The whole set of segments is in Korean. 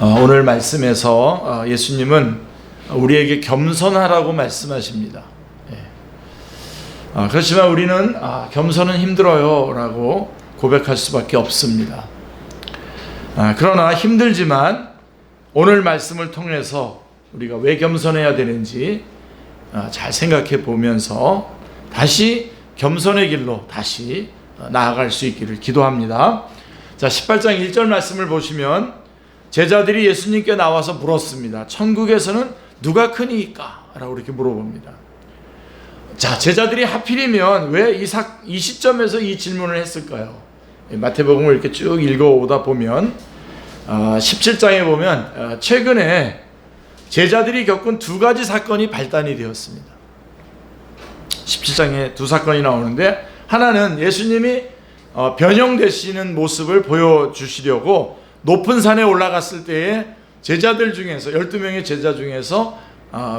오늘 말씀에서 예수님은 우리에게 겸손하라고 말씀하십니다. 그렇지만 우리는 겸손은 힘들어요 라고 고백할 수밖에 없습니다. 그러나 힘들지만 오늘 말씀을 통해서 우리가 왜 겸손해야 되는지 잘 생각해 보면서 다시 겸손의 길로 다시 나아갈 수 있기를 기도합니다. 자, 18장 1절 말씀을 보시면 제자들이 예수님께 나와서 물었습니다. 천국에서는 누가 크니까? 라고 이렇게 물어봅니다. 자, 제자들이 하필이면 왜 이 시점에서 이 질문을 했을까요? 마태복음을 이렇게 쭉 읽어오다 보면 17장에 보면 최근에 제자들이 겪은 두 가지 사건이 발단이 되었습니다. 17장에 두 사건이 나오는데, 하나는 예수님이 변형되시는 모습을 보여주시려고 높은 산에 올라갔을 때에 제자들 중에서 12명의 제자 중에서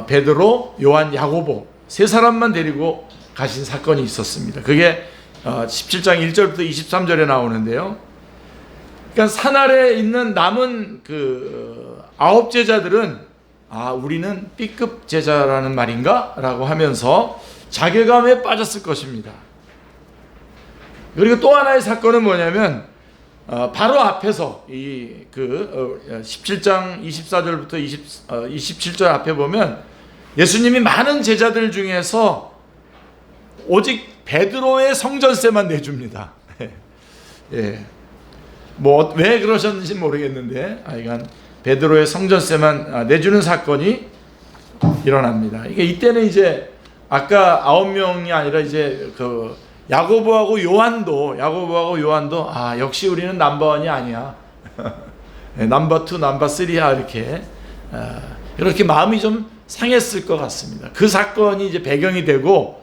베드로, 요한, 야고보 세 사람만 데리고 가신 사건이 있었습니다. 그게 17장 1절부터 23절에 나오는데요. 그러니까 산 아래에 있는 남은 그 9 제자들은 우리는 B급 제자라는 말인가? 라고 하면서 자괴감에 빠졌을 것입니다. 그리고 또 하나의 사건은 뭐냐면 바로 앞에서 17장 24절부터 27절 앞에 보면 예수님이 많은 제자들 중에서 오직 베드로의 성전세만 내줍니다. 뭐 왜 그러셨는지 모르겠는데 하여간 베드로의 성전세만 내주는 사건이 일어납니다. 이때는 이제 아까 9명이 아니라 이제 그 야고보하고 요한도 역시 우리는 넘버원이 아니야. 넘버 2, 넘버 3야 이렇게 마음이 좀 상했을 것 같습니다. 그 사건이 이제 배경이 되고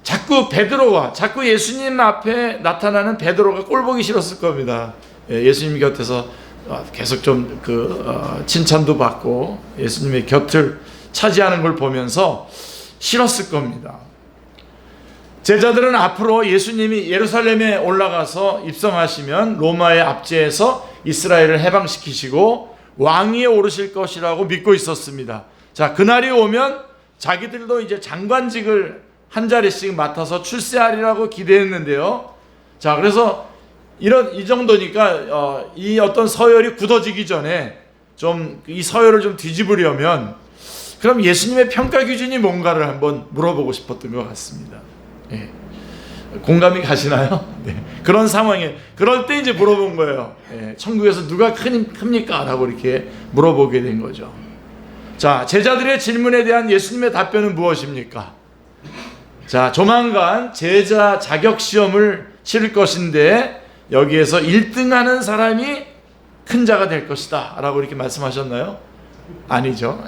자꾸 예수님 앞에 나타나는 베드로가 꼴보기 싫었을 겁니다. 예수님 곁에서 계속 좀 칭찬도 받고 예수님의 곁을 차지하는 걸 보면서 싫었을 겁니다. 제자들은 앞으로 예수님이 예루살렘에 올라가서 입성하시면 로마의 압제에서 이스라엘을 해방시키시고 왕위에 오르실 것이라고 믿고 있었습니다. 자, 그날이 오면 자기들도 이제 장관직을 한 자리씩 맡아서 출세하리라고 기대했는데요. 자, 그래서 이 정도니까 이 어떤 서열이 굳어지기 전에 좀 이 서열을 좀 뒤집으려면 그럼 예수님의 평가 기준이 뭔가를 한번 물어보고 싶었던 것 같습니다. 공감이 가시나요? 그런 상황에 그럴 때 이제 물어본 거예요. 천국에서 누가 큽니까? 라고 이렇게 물어보게 된 거죠. 자, 제자들의 질문에 대한 예수님의 답변은 무엇입니까? 자, 조만간 제자 자격 시험을 치를 것인데 여기에서 1등하는 사람이 큰 자가 될 것이다 라고 이렇게 말씀하셨나요? 아니죠.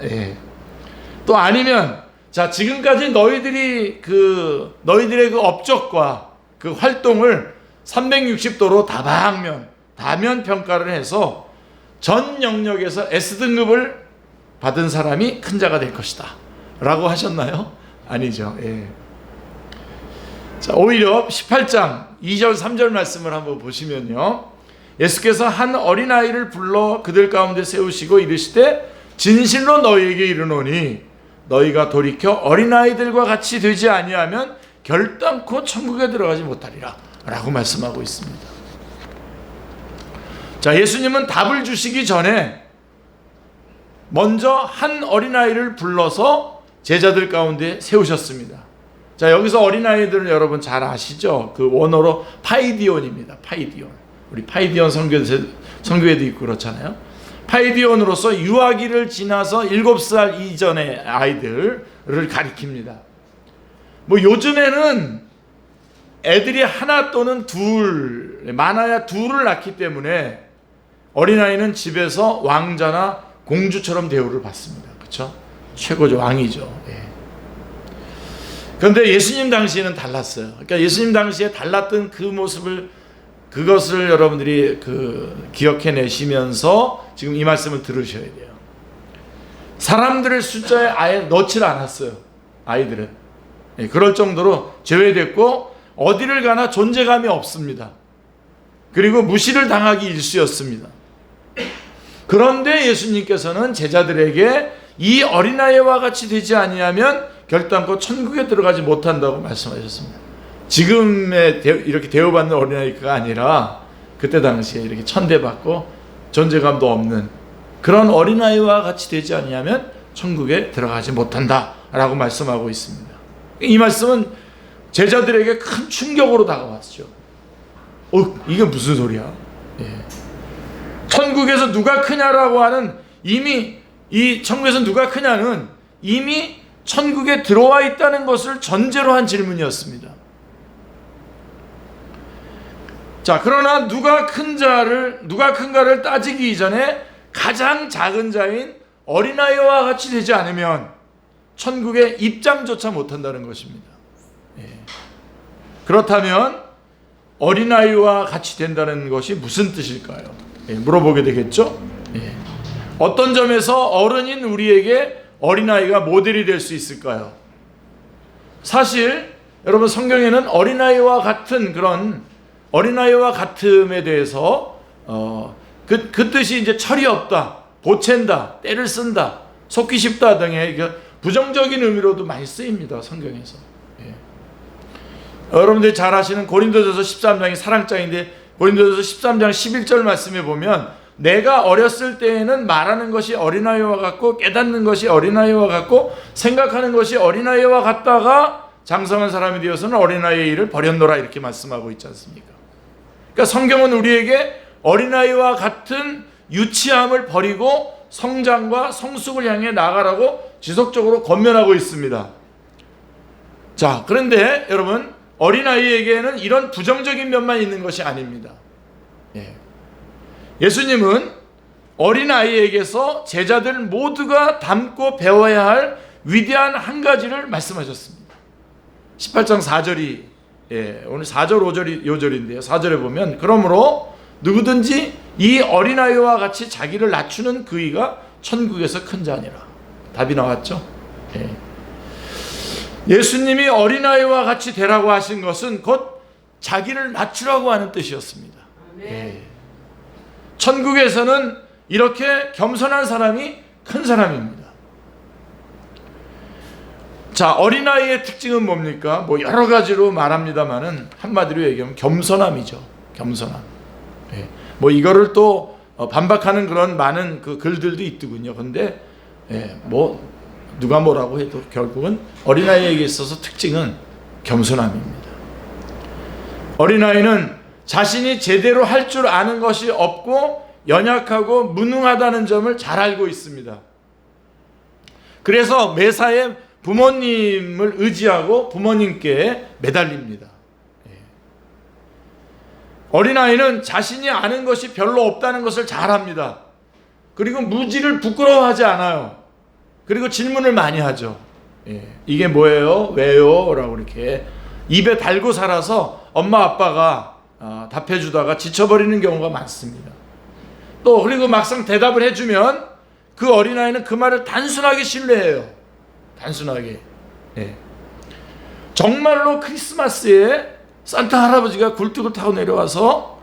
또 아니면 자, 지금까지 너희들의 그 업적과 그 활동을 360도로 다면 평가를 해서 전 영역에서 S등급을 받은 사람이 큰 자가 될 것이다 라고 하셨나요? 아니죠. 자, 오히려 18장 2절 3절 말씀을 한번 보시면요, 예수께서 한 어린아이를 불러 그들 가운데 세우시고 이르시되 진실로 너희에게 이르노니 너희가 돌이켜 어린아이들과 같이 되지 아니하면 결단코 천국에 들어가지 못하리라 라고 말씀하고 있습니다. 자, 예수님은 답을 주시기 전에 먼저 한 어린아이를 불러서 제자들 가운데 세우셨습니다. 자, 여기서 어린아이들은 여러분 잘 아시죠? 그 원어로 파이디온입니다. 파이디온. 우리 파이디온 선교회도 있고 그렇잖아요. 파이디온으로서 유아기를 지나서 7살 이전의 아이들을 가리킵니다. 뭐 요즘에는 애들이 하나 또는 많아야 둘을 낳기 때문에 어린아이는 집에서 왕자나 공주처럼 대우를 받습니다. 그렇죠? 최고죠. 왕이죠. 그런데 예수님 당시에는 달랐어요. 그러니까 예수님 당시에 달랐던 그것을 여러분들이 기억해내시면서 지금 이 말씀을 들으셔야 돼요. 사람들을 숫자에 아예 넣질 않았어요. 아이들은. 그럴 정도로 제외됐고 어디를 가나 존재감이 없습니다. 그리고 무시를 당하기 일쑤였습니다. 그런데 예수님께서는 제자들에게 이 어린아이와 같이 되지 아니하면 결단코 천국에 들어가지 못한다고 말씀하셨습니다. 지금의 이렇게 대우받는 어린아이가 아니라 그때 당시에 이렇게 천대받고 존재감도 없는 그런 어린아이와 같이 되지 아니하면 천국에 들어가지 못한다라고 말씀하고 있습니다. 이 말씀은 제자들에게 큰 충격으로 다가왔죠. 이게 무슨 소리야? 천국에서 누가 크냐라고 하는, 이미 이 천국에서 누가 크냐는 이미 천국에 들어와 있다는 것을 전제로 한 질문이었습니다. 자, 그러나 누가 큰가를 따지기 이전에 가장 작은 자인 어린아이와 같이 되지 않으면 천국에 입장조차 못한다는 것입니다. 그렇다면 어린아이와 같이 된다는 것이 무슨 뜻일까요? 물어보게 되겠죠? 어떤 점에서 어른인 우리에게 어린아이가 모델이 될 수 있을까요? 사실 여러분, 성경에는 어린아이와 같은 그런 어린아이와 같음에 대해서 그 뜻이 이제 철이 없다, 보챈다, 때를 쓴다, 속기 쉽다 등의 부정적인 의미로도 많이 쓰입니다, 성경에서. 여러분들이 잘 아시는 고린도전서 13장이 사랑장인데, 고린도전서 13장 11절 말씀에 보면 내가 어렸을 때에는 말하는 것이 어린아이와 같고 깨닫는 것이 어린아이와 같고 생각하는 것이 어린아이와 같다가 장성한 사람이 되어서는 어린아이의 일을 버렸노라, 이렇게 말씀하고 있지 않습니까? 그러니까 성경은 우리에게 어린아이와 같은 유치함을 버리고 성장과 성숙을 향해 나아가라고 지속적으로 권면하고 있습니다. 자, 그런데 여러분, 어린아이에게는 이런 부정적인 면만 있는 것이 아닙니다. 예수님은 어린아이에게서 제자들 모두가 닮고 배워야 할 위대한 한 가지를 말씀하셨습니다. 18장 4절이 오늘 4절 5절이 요절인데요. 4절에 보면 그러므로 누구든지 이 어린아이와 같이 자기를 낮추는 그이가 천국에서 큰 자니라. 답이 나왔죠? 예수님이 어린아이와 같이 되라고 하신 것은 곧 자기를 낮추라고 하는 뜻이었습니다. 천국에서는 이렇게 겸손한 사람이 큰 사람입니다. 자, 어린아이의 특징은 뭡니까? 여러 가지로 말합니다만은 한마디로 얘기하면 겸손함이죠. 겸손함. 이거를 또 반박하는 그런 많은 그 글들도 있더군요. 근데 누가 뭐라고 해도 결국은 어린아이에게 있어서 특징은 겸손함입니다. 어린아이는 자신이 제대로 할 줄 아는 것이 없고 연약하고 무능하다는 점을 잘 알고 있습니다. 그래서 매사에 부모님을 의지하고 부모님께 매달립니다. 어린아이는 자신이 아는 것이 별로 없다는 것을 잘 압니다. 그리고 무지를 부끄러워하지 않아요. 그리고 질문을 많이 하죠. 이게 뭐예요? 왜요? 라고 이렇게 입에 달고 살아서 엄마 아빠가 답해주다가 지쳐버리는 경우가 많습니다. 또 그리고 막상 대답을 해주면 그 어린아이는 그 말을 단순하게 신뢰해요. 단순하게. 정말로 크리스마스에 산타 할아버지가 굴뚝을 타고 내려와서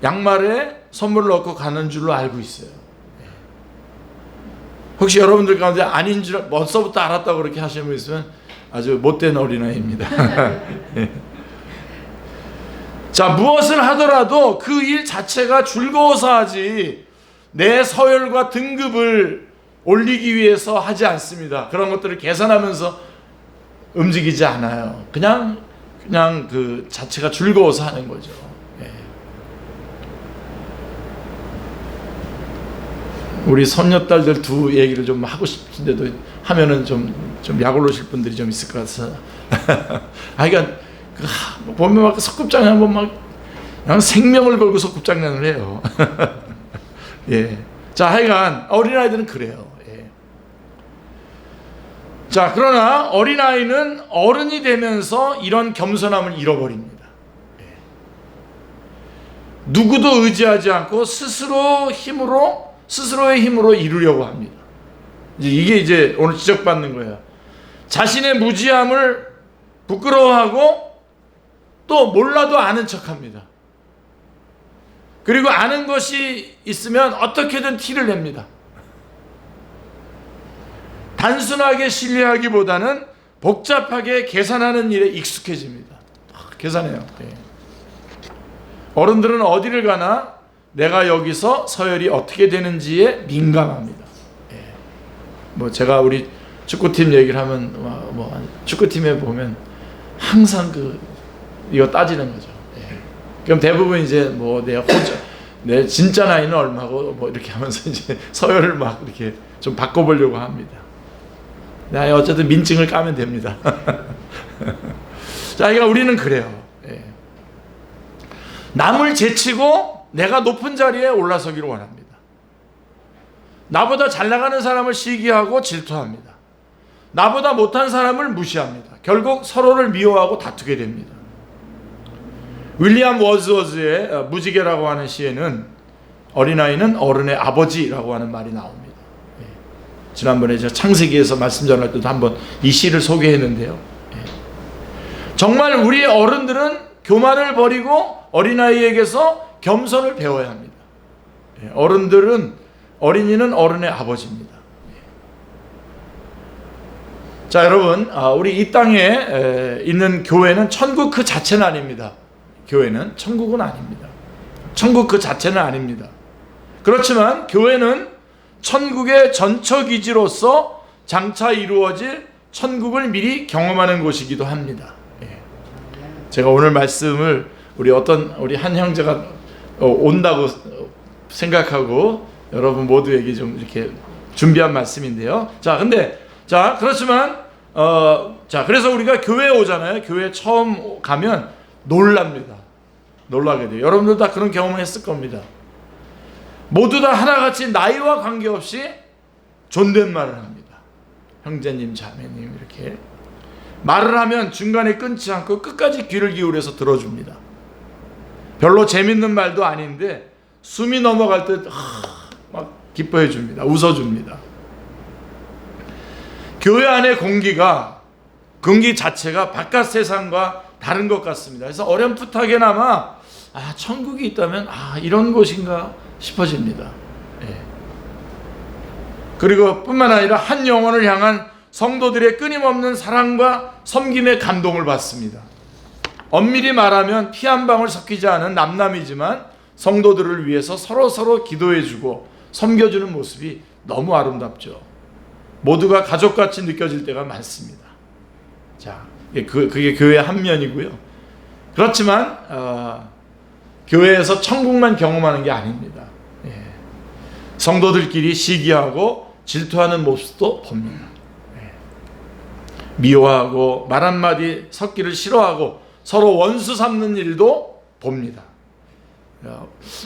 양말에 선물을 넣고 가는 줄로 알고 있어요. 혹시 여러분들 가운데 아닌 줄 벌써부터 알았다고 그렇게 하시는 분 있으면 아주 못된 어린아이입니다. 자, 무엇을 하더라도 그 일 자체가 즐거워서 하지 내 서열과 등급을 올리기 위해서 하지 않습니다. 그런 것들을 계산하면서 움직이지 않아요. 그냥 그 자체가 즐거워서 하는 거죠. 우리 손녀딸들 두 얘기를 좀 하고 싶은데도 하면은 좀 약올르실 분들이 좀 있을 것 같아서. 그러니까 보면 막 소꿉장난하면 막 그냥 생명을 걸고 소꿉장난을 해요. 자, 하여간 어린아이들은 그래요. 자, 그러나 어린아이는 어른이 되면서 이런 겸손함을 잃어버립니다. 누구도 의지하지 않고 스스로의 힘으로 이루려고 합니다. 이게 오늘 지적받는 거예요. 자신의 무지함을 부끄러워하고 또 몰라도 아는 척합니다. 그리고 아는 것이 있으면 어떻게든 티를 냅니다. 단순하게 신뢰하기보다는 복잡하게 계산하는 일에 익숙해집니다. 계산해요. 어른들은 어디를 가나 내가 여기서 서열이 어떻게 되는지에 민감합니다. 뭐 제가 우리 축구팀 얘기를 하면 뭐 축구팀에 보면 항상 이거 따지는 거죠. 그럼 대부분 이제 뭐 내 진짜 나이는 얼마고 뭐 이렇게 하면서 이제 서열을 막 이렇게 좀 바꿔보려고 합니다. 어쨌든 민증을 까면 됩니다. 자, 그러니까 우리는 그래요. 남을 제치고 내가 높은 자리에 올라서기를 원합니다. 나보다 잘 나가는 사람을 시기하고 질투합니다. 나보다 못한 사람을 무시합니다. 결국 서로를 미워하고 다투게 됩니다. 윌리엄 워즈워즈의 무지개라고 하는 시에는 어린아이는 어른의 아버지라고 하는 말이 나옵니다. 지난번에 제가 창세기에서 말씀 전할 때도 한번 이 시를 소개했는데요. 정말 우리 어른들은 교만을 버리고 어린아이에게서 겸손을 배워야 합니다. 어린이는 어른의 아버지입니다. 자, 여러분, 우리 이 땅에 있는 교회는 천국 그 자체는 아닙니다. 교회는 천국은 아닙니다. 천국 그 자체는 아닙니다. 그렇지만 교회는 천국의 전처기지로서 장차 이루어질 천국을 미리 경험하는 곳이기도 합니다. 제가 오늘 말씀을 우리 한 형제가 온다고 생각하고 여러분 모두에게 좀 이렇게 준비한 말씀인데요. 그렇지만 그래서 우리가 교회에 오잖아요. 교회에 처음 가면 놀라게 돼요. 여러분들 다 그런 경험을 했을 겁니다. 모두 다 하나같이 나이와 관계없이 존댓말을 합니다. 형제님, 자매님 이렇게 말을 하면 중간에 끊지 않고 끝까지 귀를 기울여서 들어줍니다. 별로 재밌는 말도 아닌데 숨이 넘어갈 때 막 기뻐해 줍니다. 웃어줍니다. 교회 안의 공기 자체가 바깥 세상과 다른 것 같습니다. 그래서 어렴풋하게나마 천국이 있다면 이런 곳인가 싶어집니다. 그리고 뿐만 아니라 한 영혼을 향한 성도들의 끊임없는 사랑과 섬김의 감동을 받습니다. 엄밀히 말하면 피 한 방울 섞이지 않은 남남이지만 성도들을 위해서 서로 기도해주고 섬겨주는 모습이 너무 아름답죠. 모두가 가족같이 느껴질 때가 많습니다. 자, 그게 교회의 한 면이고요. 그렇지만 교회에서 천국만 경험하는 게 아닙니다. 성도들끼리 시기하고 질투하는 모습도 봅니다. 미워하고 말 한마디 섞기를 싫어하고 서로 원수 삼는 일도 봅니다.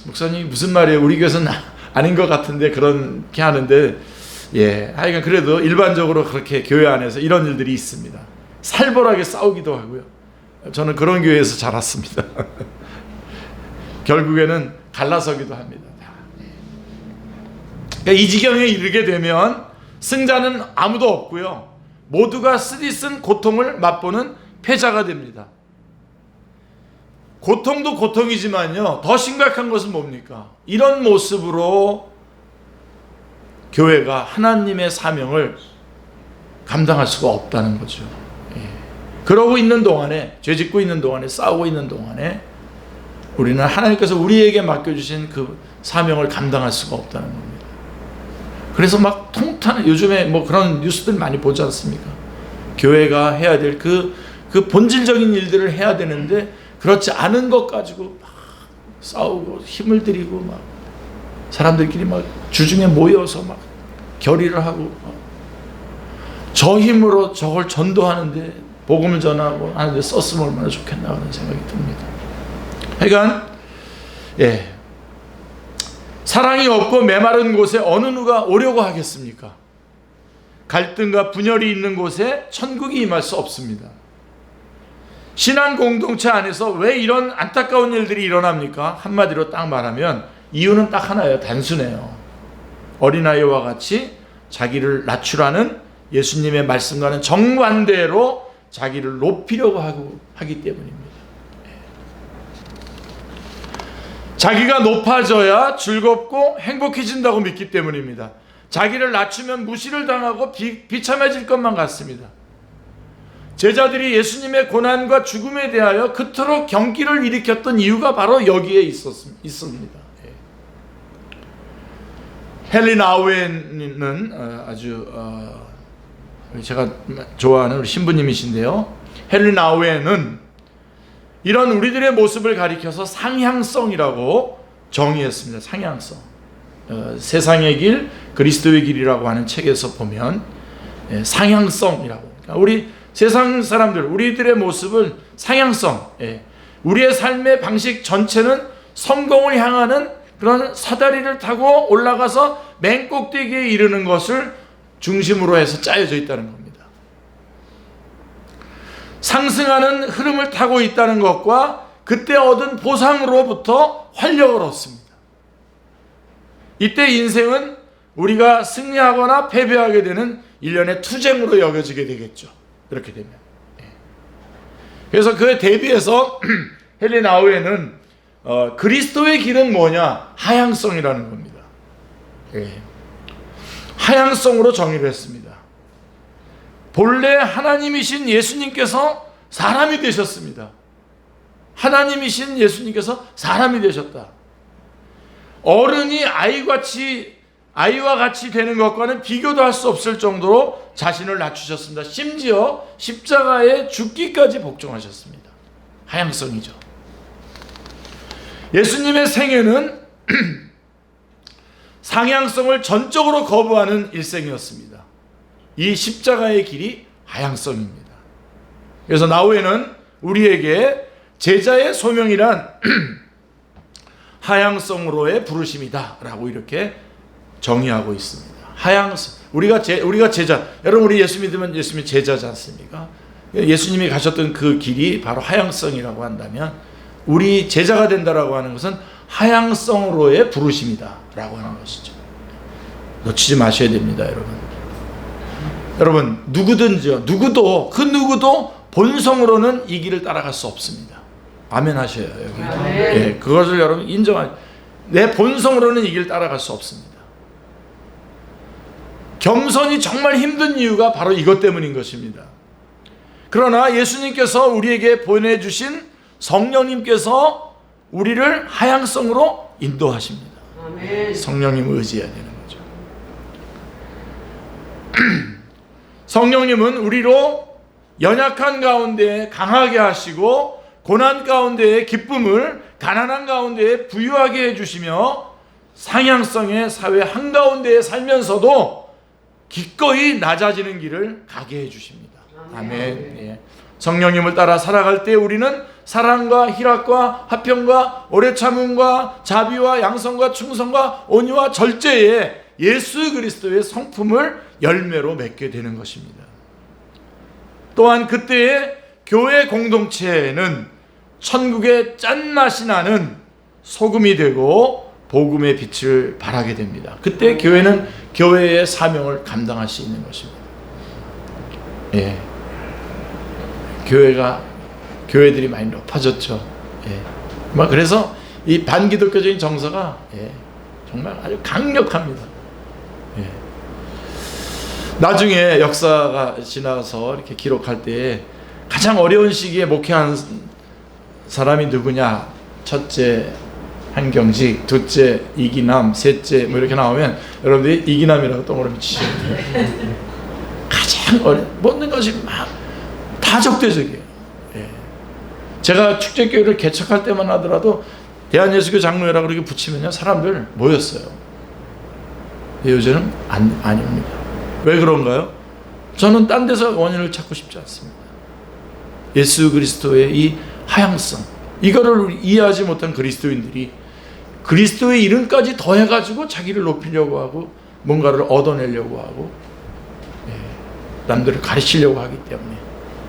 목사님 무슨 말이에요? 우리 교회는 아닌 것 같은데 그렇게 하는데 하여간 그래도 일반적으로 그렇게 교회 안에서 이런 일들이 있습니다. 살벌하게 싸우기도 하고요. 저는 그런 교회에서 자랐습니다. 결국에는 갈라서기도 합니다. 그러니까 이 지경에 이르게 되면 승자는 아무도 없고요. 모두가 쓰디쓴 고통을 맛보는 패자가 됩니다. 고통도 고통이지만요. 더 심각한 것은 뭡니까? 이런 모습으로 교회가 하나님의 사명을 감당할 수가 없다는 거죠. 그러고 있는 동안에, 죄짓고 있는 동안에, 싸우고 있는 동안에 우리는 하나님께서 우리에게 맡겨주신 그 사명을 감당할 수가 없다는 겁니다. 그래서 막 통탄, 요즘에 뭐 그런 뉴스들 많이 보지 않습니까? 교회가 해야 될 그 본질적인 일들을 해야 되는데 그렇지 않은 것 가지고 막 싸우고 힘을 들이고 막 사람들끼리 막 주중에 모여서 막 결의를 하고 저 힘으로 저걸 전도하는데 복음을 전하고 하는데 썼으면 얼마나 좋겠나 하는 생각이 듭니다. 그러니까 사랑이 없고 메마른 곳에 어느 누가 오려고 하겠습니까? 갈등과 분열이 있는 곳에 천국이 임할 수 없습니다. 신앙 공동체 안에서 왜 이런 안타까운 일들이 일어납니까? 한마디로 딱 말하면 이유는 딱 하나예요. 단순해요. 어린아이와 같이 자기를 낮추라는 예수님의 말씀과는 정반대로 자기를 높이려고 하기 때문입니다. 자기가 높아져야 즐겁고 행복해진다고 믿기 때문입니다. 자기를 낮추면 무시를 당하고 비참해질 것만 같습니다. 제자들이 예수님의 고난과 죽음에 대하여 그토록 경기를 일으켰던 이유가 바로 여기에 있습니다. 헨리 나우엔은 아주 제가 좋아하는 우리 신부님이신데요. 헨리 나우엔은 이런 우리들의 모습을 가리켜서 상향성이라고 정의했습니다. 상향성. 세상의 길, 그리스도의 길이라고 하는 책에서 보면 상향성이라고. 그러니까 우리 세상 사람들, 우리들의 모습을 상향성, 우리의 삶의 방식 전체는 성공을 향하는 그런 사다리를 타고 올라가서 맨 꼭대기에 이르는 것을 중심으로 해서 짜여져 있다는 겁니다. 상승하는 흐름을 타고 있다는 것과 그때 얻은 보상으로부터 활력을 얻습니다. 이때 인생은 우리가 승리하거나 패배하게 되는 일련의 투쟁으로 여겨지게 되겠죠. 이렇게 되면. 그래서 그에 대비해서 헨리 나우엔은 그리스도의 길은 뭐냐? 하향성이라는 겁니다. 하향성으로 정의를 했습니다. 본래 하나님이신 예수님께서 사람이 되셨습니다. 하나님이신 예수님께서 사람이 되셨다. 어른이 아이와 같이 되는 것과는 비교도 할 수 없을 정도로 자신을 낮추셨습니다. 심지어 십자가에 죽기까지 복종하셨습니다. 하향성이죠. 예수님의 생애는 상향성을 전적으로 거부하는 일생이었습니다. 이 십자가의 길이 하향성입니다. 그래서 나우에는 우리에게 제자의 소명이란 하향성으로의 부르심이다 라고 이렇게 정의하고 있습니다. 하향성. 우리가 제자. 여러분, 우리 예수 믿으면 예수님이 제자지 않습니까? 예수님이 가셨던 그 길이 바로 하향성이라고 한다면 우리 제자가 된다라고 하는 것은 하향성으로의 부르심이다 라고 하는 것이죠. 놓치지 마셔야 됩니다, 여러분. 여러분, 누구도 본성으로는 이 길을 따라갈 수 없습니다. 아멘 하셔요, 여기. 예, 그것을 여러분 내 본성으로는 이 길을 따라갈 수 없습니다. 겸손이 정말 힘든 이유가 바로 이것 때문인 것입니다. 그러나 예수님께서 우리에게 보내주신 성령님께서 우리를 하향성으로 인도하십니다. 아멘. 성령님을 의지해야 되는 거죠. 성령님은 우리로 연약한 가운데 강하게 하시고 고난 가운데의 기쁨을 가난한 가운데 부유하게 해주시며 상향성의 사회 한가운데에 살면서도 기꺼이 낮아지는 길을 가게 해주십니다. 아멘. 예. 성령님을 따라 살아갈 때 우리는 사랑과 희락과 화평과 오래 참음과 자비와 양성과 충성과 온유와 절제에 예수 그리스도의 성품을 열매로 맺게 되는 것입니다. 또한 그때의 교회 공동체는 천국의 짠맛이 나는 소금이 되고 복음의 빛을 발하게 됩니다. 그때 교회는 교회의 사명을 감당할 수 있는 것입니다. 예. 교회들이 많이 높아졌죠. 예. 그래서 이 반기독교적인 정서가 정말 아주 강력합니다. 예. 나중에 역사가 지나서 이렇게 기록할 때 가장 어려운 시기에 목회한 사람이 누구냐? 첫째 한경직, 둘째 이기남, 셋째 뭐 이렇게 나오면 여러분들이 이기남이라고 동그라미 치셔야 돼요. 가장 모든 것이 막 다 적대적이에요. 예. 제가 축제교회를 개척할 때만 하더라도 대한예수교 장로회라고 그렇게 붙이면요 사람들 모였어요. 요즘은 아닙니다. 왜 그런가요? 저는 딴 데서 원인을 찾고 싶지 않습니다. 예수 그리스도의 이 하향성, 이거를 이해하지 못한 그리스도인들이 그리스도의 이름까지 더해가지고 자기를 높이려고 하고 뭔가를 얻어내려고 하고 남들을 가르치려고 하기 때문에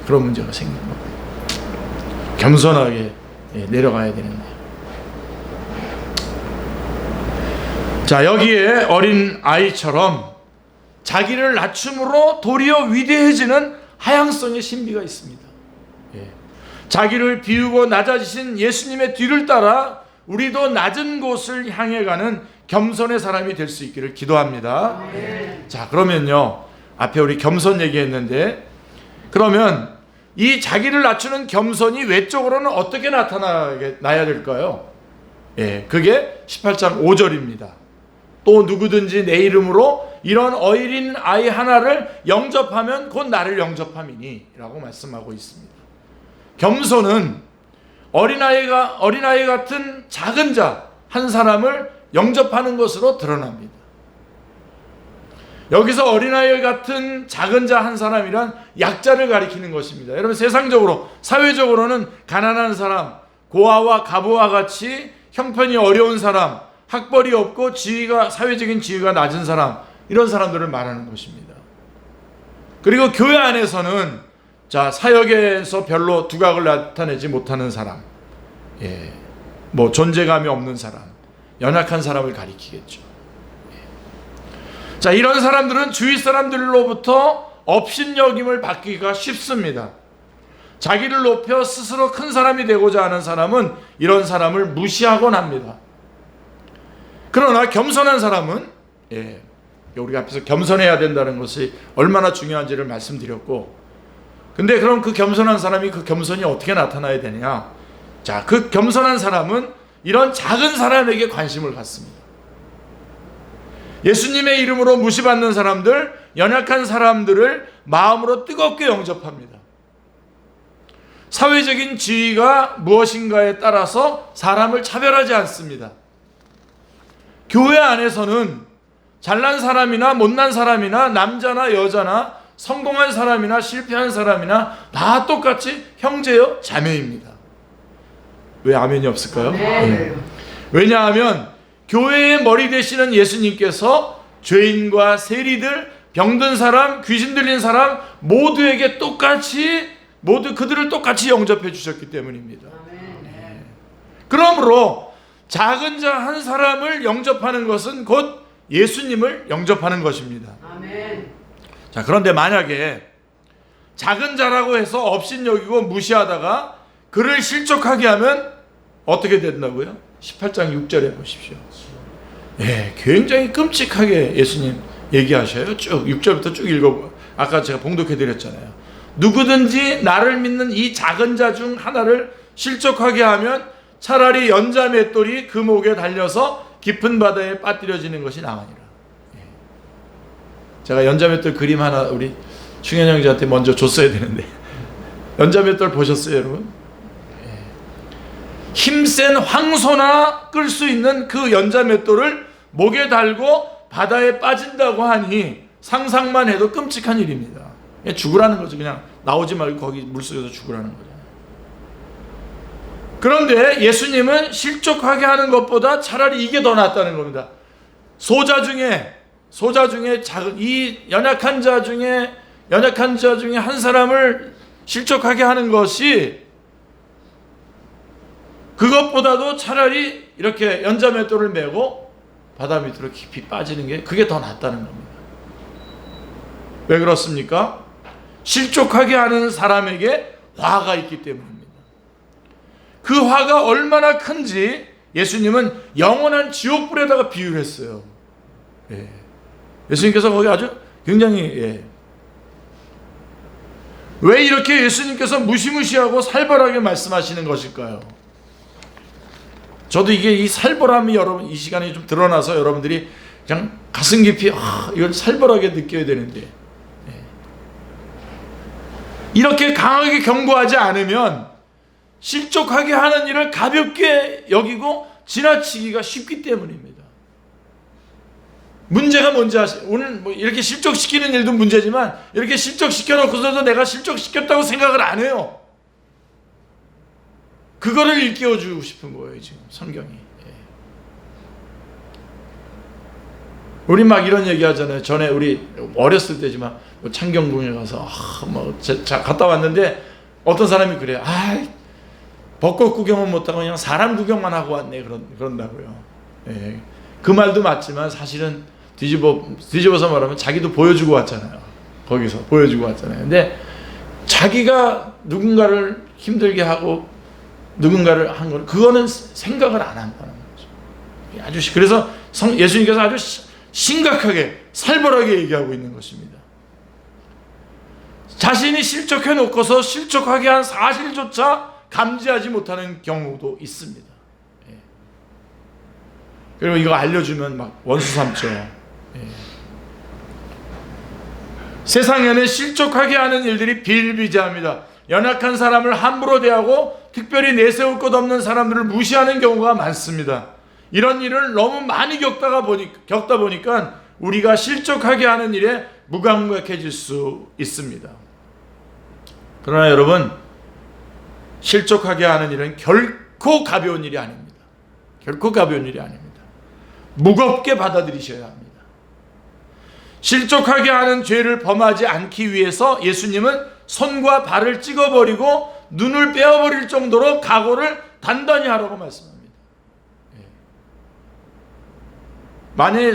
그런 문제가 생기는 겁니다. 겸손하게 내려가야 되는데. 자, 여기에 어린 아이처럼 자기를 낮춤으로 도리어 위대해지는 하향성의 신비가 있습니다. 자기를 비우고 낮아지신 예수님의 뒤를 따라 우리도 낮은 곳을 향해 가는 겸손의 사람이 될 수 있기를 기도합니다. 자, 그러면요, 앞에 우리 겸손 얘기했는데, 그러면 이 자기를 낮추는 겸손이 외적으로는 어떻게 나타나야 될까요? 예, 그게 18장 5절입니다. 또 누구든지 내 이름으로 이런 어린 아이 하나를 영접하면 곧 나를 영접함이니 라고 말씀하고 있습니다. 겸손은 어린아이 같은 작은 자 한 사람을 영접하는 것으로 드러납니다. 여기서 어린아이 같은 작은 자 한 사람이란 약자를 가리키는 것입니다. 여러분, 세상적으로, 사회적으로는 가난한 사람, 고아와 가부와 같이 형편이 어려운 사람, 학벌이 없고 사회적인 지위가 낮은 사람, 이런 사람들을 말하는 것입니다. 그리고 교회 안에서는 사역에서 별로 두각을 나타내지 못하는 사람, 뭐 존재감이 없는 사람, 연약한 사람을 가리키겠죠. 자, 이런 사람들은 주위 사람들로부터 업신여김을 받기가 쉽습니다. 자기를 높여 스스로 큰 사람이 되고자 하는 사람은 이런 사람을 무시하곤 합니다. 그러나 겸손한 사람은, 우리가 앞에서 겸손해야 된다는 것이 얼마나 중요한지를 말씀드렸고, 근데 그럼 그 겸손한 사람이 그 겸손이 어떻게 나타나야 되냐? 자, 그 겸손한 사람은 이런 작은 사람에게 관심을 갖습니다. 예수님의 이름으로 무시받는 사람들, 연약한 사람들을 마음으로 뜨겁게 영접합니다. 사회적인 지위가 무엇인가에 따라서 사람을 차별하지 않습니다. 교회 안에서는 잘난 사람이나 못난 사람이나 남자나 여자나 성공한 사람이나 실패한 사람이나 다 똑같이 형제요 자매입니다. 왜 아멘이 없을까요? 네. 왜냐하면 교회의 머리 되시는 예수님께서 죄인과 세리들, 병든 사람, 귀신 들린 사람 모두에게 그들을 똑같이 영접해 주셨기 때문입니다. 네. 그러므로 작은 자 한 사람을 영접하는 것은 곧 예수님을 영접하는 것입니다. 아멘. 자, 그런데 만약에 작은 자라고 해서 업신여기고 무시하다가 그를 실족하게 하면 어떻게 된다고요? 18장 6절에 보십시오. 굉장히 끔찍하게 예수님 얘기하셔요. 쭉 6절부터 쭉 읽어보. 아까 제가 봉독해 드렸잖아요. 누구든지 나를 믿는 이 작은 자 중 하나를 실족하게 하면 차라리 연자 맷돌이 그 목에 달려서 깊은 바다에 빠뜨려지는 것이 나으니라. 제가 연자 맷돌 그림 하나 우리 충현 형제한테 먼저 줬어야 되는데, 연자 맷돌 보셨어요, 여러분? 힘센 황소나 끌 수 있는 그 연자 맷돌을 목에 달고 바다에 빠진다고 하니 상상만 해도 끔찍한 일입니다. 죽으라는 거죠. 그냥 나오지 말고 거기 물속에서 죽으라는 거죠. 그런데 예수님은 실족하게 하는 것보다 차라리 이게 더 낫다는 겁니다. 소자 중에 작은 이 연약한 자 중에 한 사람을 실족하게 하는 것이 그것보다도 차라리 이렇게 연자 맷돌을 메고 바다 밑으로 깊이 빠지는 게 그게 더 낫다는 겁니다. 왜 그렇습니까? 실족하게 하는 사람에게 화가 있기 때문입니다. 그 화가 얼마나 큰지 예수님은 영원한 지옥불에다가 비유를 했어요. 예수님께서 거기 아주 굉장히 왜 이렇게 예수님께서 무시무시하고 살벌하게 말씀하시는 것일까요? 저도 이 살벌함이 여러분 이 시간에 좀 드러나서 여러분들이 그냥 가슴 깊이 이걸 살벌하게 느껴야 되는데, 이렇게 강하게 경고하지 않으면 실족하게 하는 일을 가볍게 여기고 지나치기가 쉽기 때문입니다. 문제가 뭔지 아세요? 오늘 뭐 이렇게 실족시키는 일도 문제지만 이렇게 실족시켜놓고서도 내가 실족시켰다고 생각을 안 해요. 그거를 일깨워주고 싶은 거예요, 지금 성경이. 우리 막 이런 얘기 하잖아요. 전에 우리 어렸을 때지만 창경궁에 가서 갔다 왔는데 어떤 사람이 그래요. 벚꽃 구경은 못하고 그냥 사람 구경만 하고 왔네 그런다고요. 그 말도 맞지만 사실은 뒤집어서 말하면 자기도 보여주고 왔잖아요. 거기서 보여주고 왔잖아요. 근데 자기가 누군가를 힘들게 하고 누군가를 한 거는 그거는 생각을 안 한다는 거죠. 그래서 예수님께서 아주 심각하게 살벌하게 얘기하고 있는 것입니다. 자신이 실족해 놓고서 실족하게 한 사실조차 감지하지 못하는 경우도 있습니다. 그리고 이거 알려주면 막 원수 삼죠. 세상에는 실족하게 하는 일들이 비일비재합니다. 연약한 사람을 함부로 대하고 특별히 내세울 것 없는 사람들을 무시하는 경우가 많습니다. 이런 일을 너무 많이 겪다 보니까 우리가 실족하게 하는 일에 무감각해질 수 있습니다. 그러나 여러분, 실족하게 하는 일은 결코 가벼운 일이 아닙니다. 결코 가벼운 일이 아닙니다. 무겁게 받아들이셔야 합니다. 실족하게 하는 죄를 범하지 않기 위해서 예수님은 손과 발을 찍어버리고 눈을 빼어버릴 정도로 각오를 단단히 하라고 말씀합니다. 만약에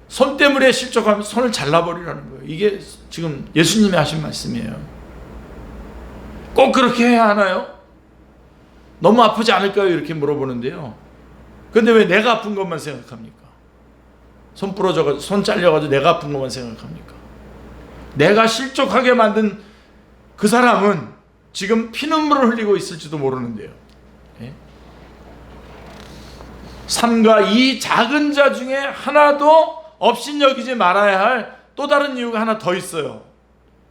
손 때문에 실족하면 손을 잘라버리라는 거예요. 이게 지금 예수님이 하신 말씀이에요. 꼭 그렇게 해야 하나요? 너무 아프지 않을까요? 이렇게 물어보는데요. 근데 왜 내가 아픈 것만 생각합니까? 손 부러져가지고, 손 잘려가지고 내가 아픈 것만 생각합니까? 내가 실족하게 만든 그 사람은 지금 피눈물을 흘리고 있을지도 모르는데요. 삼가 이 작은 자 중에 하나도 업신여기지 말아야 할 또 다른 이유가 하나 더 있어요.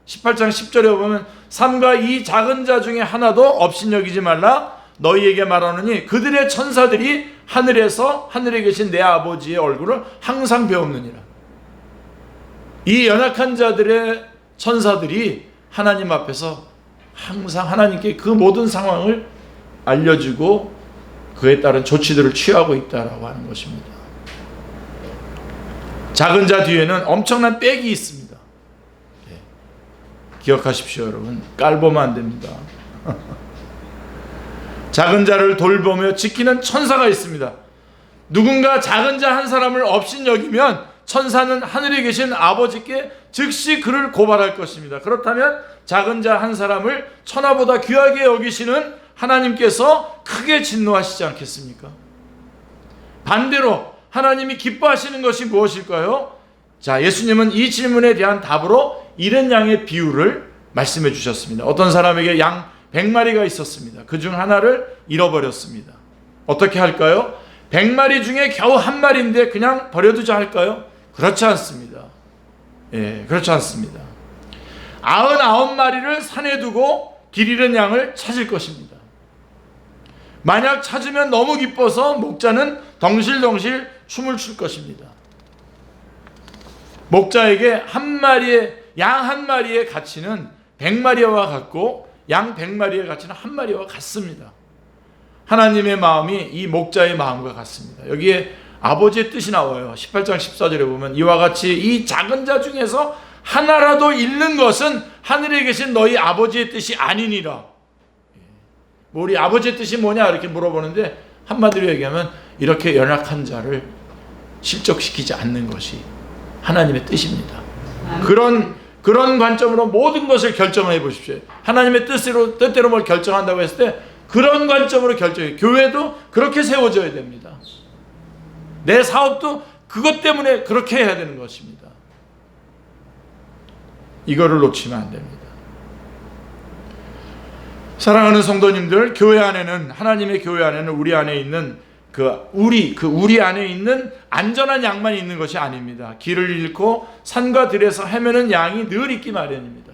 18장 10절에 보면 삼가 이 작은 자 중에 하나도 업신여기지 말라 너희에게 말하노니 그들의 천사들이 하늘에 계신 내 아버지의 얼굴을 항상 배우느니라. 이 연약한 자들의 천사들이 하나님 앞에서 항상 하나님께 그 모든 상황을 알려주고 그에 따른 조치들을 취하고 있다라고 하는 것입니다. 작은 자 뒤에는 엄청난 백이 있습니다. 기억하십시오, 여러분. 깔보면 안 됩니다. 작은 자를 돌보며 지키는 천사가 있습니다. 누군가 작은 자 한 사람을 업신여기면 천사는 하늘에 계신 아버지께 즉시 그를 고발할 것입니다. 그렇다면 작은 자 한 사람을 천하보다 귀하게 여기시는 하나님께서 크게 진노하시지 않겠습니까? 반대로 하나님이 기뻐하시는 것이 무엇일까요? 자, 예수님은 이 질문에 대한 답으로 이른 양의 비유를 말씀해 주셨습니다. 어떤 사람에게 양 100마리가 있었습니다. 그 중 하나를 잃어버렸습니다. 어떻게 할까요? 100마리 중에 겨우 한 마리인데 그냥 버려두자 할까요? 그렇지 않습니다. 그렇지 않습니다. 99마리를 산에 두고 길 잃은 양을 찾을 것입니다. 만약 찾으면 너무 기뻐서 목자는 덩실덩실 춤을 출 것입니다. 목자에게 양 한 마리의 가치는 100마리와 같고 양 100마리의 가치는 한 마리와 같습니다. 하나님의 마음이 이 목자의 마음과 같습니다. 여기에 아버지의 뜻이 나와요. 18장 14절에 보면 이와 같이 이 작은 자 중에서 하나라도 잃는 것은 하늘에 계신 너희 아버지의 뜻이 아니니라. 우리 아버지의 뜻이 뭐냐 이렇게 물어보는데 한마디로 얘기하면 이렇게 연약한 자를 실족시키지 않는 것이 하나님의 뜻입니다. 그런 관점으로 모든 것을 결정해 보십시오. 하나님의 뜻대로 뭘 결정한다고 했을 때 그런 관점으로 결정해요. 교회도 그렇게 세워져야 됩니다. 내 사업도 그것 때문에 그렇게 해야 되는 것입니다. 이거를 놓치면 안 됩니다. 사랑하는 성도님들, 교회 안에는, 하나님의 교회 안에는 우리 안에 있는 우리 안에 있는 안전한 양만 있는 것이 아닙니다. 길을 잃고 산과 들에서 헤매는 양이 늘 있기 마련입니다.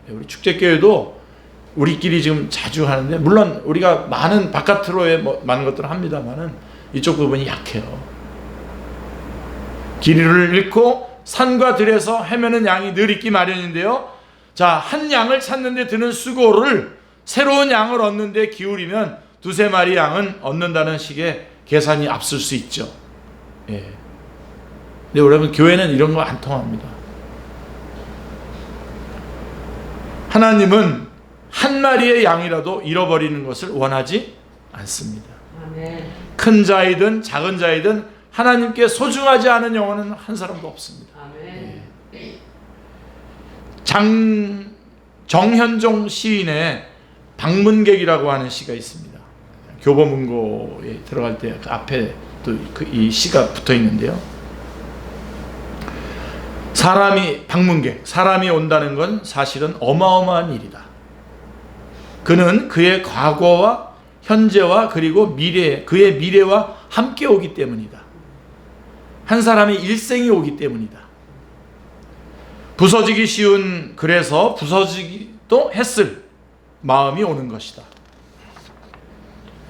우리 축제교회도 우리끼리 지금 자주 하는데, 물론 우리가 많은 바깥으로의 많은 것들을 합니다만은 이쪽 부분이 약해요. 길을 잃고 산과 들에서 헤매는 양이 늘 있기 마련인데요. 자, 한 양을 찾는데 드는 수고를 새로운 양을 얻는데 기울이면 두세 마리 양은 얻는다는 식의 계산이 앞설 수 있죠. 근데 여러분, 교회는 이런 거 안 통합니다. 하나님은 한 마리의 양이라도 잃어버리는 것을 원하지 않습니다. 아멘. 큰 자이든 작은 자이든 하나님께 소중하지 않은 영혼은 한 사람도 없습니다. 아멘. 정현종 시인의 방문객이라고 하는 시가 있습니다. 교보문고에 들어갈 때 그 앞에 또 이 시가 붙어 있는데요. 방문객, 사람이 온다는 건 사실은 어마어마한 일이다. 그는 그의 과거와 현재와 그리고 그의 미래와 함께 오기 때문이다. 한 사람의 일생이 오기 때문이다. 부서지기 쉬운, 그래서 부서지기도 했을 마음이 오는 것이다.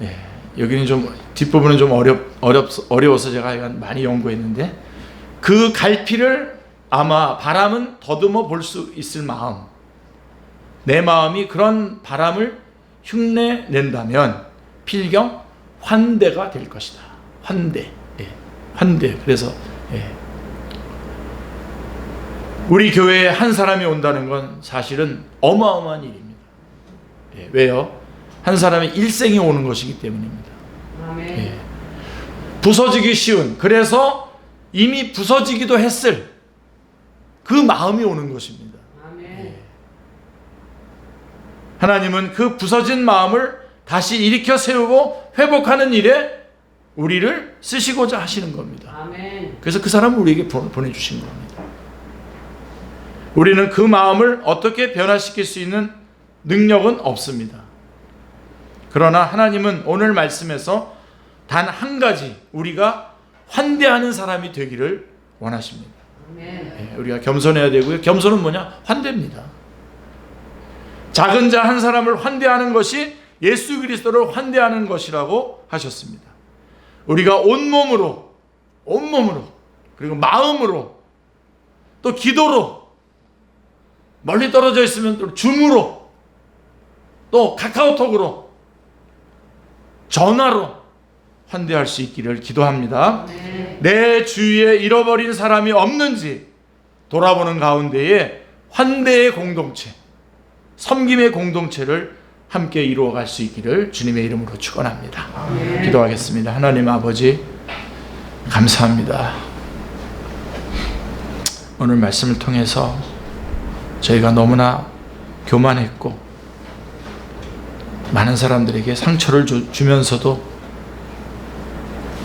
예, 여기는 좀 뒷부분은 좀 어려워서 제가 많이 연구했는데, 그 갈피를 아마 바람은 더듬어 볼 수 있을 마음, 내 마음이 그런 바람을 흉내 낸다면 필경 환대가 될 것이다. 환대. 예, 환대. 그래서 우리 교회에 한 사람이 온다는 건 사실은 어마어마한 일입니다. 왜요? 한 사람의 일생이 오는 것이기 때문입니다. 아멘. 부서지기 쉬운, 그래서 이미 부서지기도 했을 그 마음이 오는 것입니다. 아멘. 하나님은 그 부서진 마음을 다시 일으켜 세우고 회복하는 일에 우리를 쓰시고자 하시는 겁니다. 아멘. 그래서 그 사람을 우리에게 보내주신 겁니다. 우리는 그 마음을 어떻게 변화시킬 수 있는 능력은 없습니다. 그러나 하나님은 오늘 말씀에서 단 한 가지, 우리가 환대하는 사람이 되기를 원하십니다. 아멘. 우리가 겸손해야 되고요. 겸손은 뭐냐? 환대입니다. 작은 자 한 사람을 환대하는 것이 예수 그리스도를 환대하는 것이라고 하셨습니다. 우리가 온몸으로 그리고 마음으로 또 기도로, 멀리 떨어져 있으면 또 줌으로, 또 카카오톡으로, 전화로 환대할 수 있기를 기도합니다. 네. 내 주위에 잃어버린 사람이 없는지 돌아보는 가운데에 환대의 공동체, 섬김의 공동체를 함께 이루어갈 수 있기를 주님의 이름으로 축원합니다. 네. 기도하겠습니다. 하나님 아버지, 감사합니다. 오늘 말씀을 통해서 저희가 너무나 교만했고 많은 사람들에게 상처를 주면서도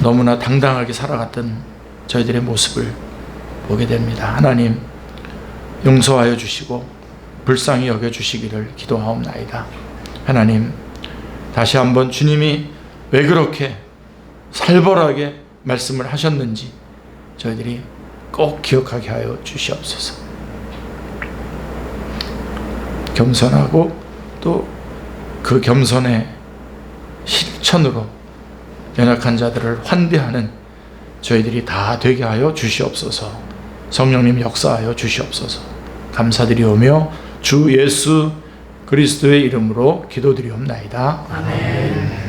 너무나 당당하게 살아갔던 저희들의 모습을 보게 됩니다. 하나님, 용서하여 주시고 불쌍히 여겨주시기를 기도하옵나이다. 하나님, 다시 한번 주님이 왜 그렇게 살벌하게 말씀을 하셨는지 저희들이 꼭 기억하게 하여 주시옵소서. 겸손하고 또 그 겸손의 실천으로 연약한 자들을 환대하는 저희들이 다 되게 하여 주시옵소서. 성령님 역사하여 주시옵소서. 감사드리오며 주 예수 그리스도의 이름으로 기도드리옵나이다. 아멘.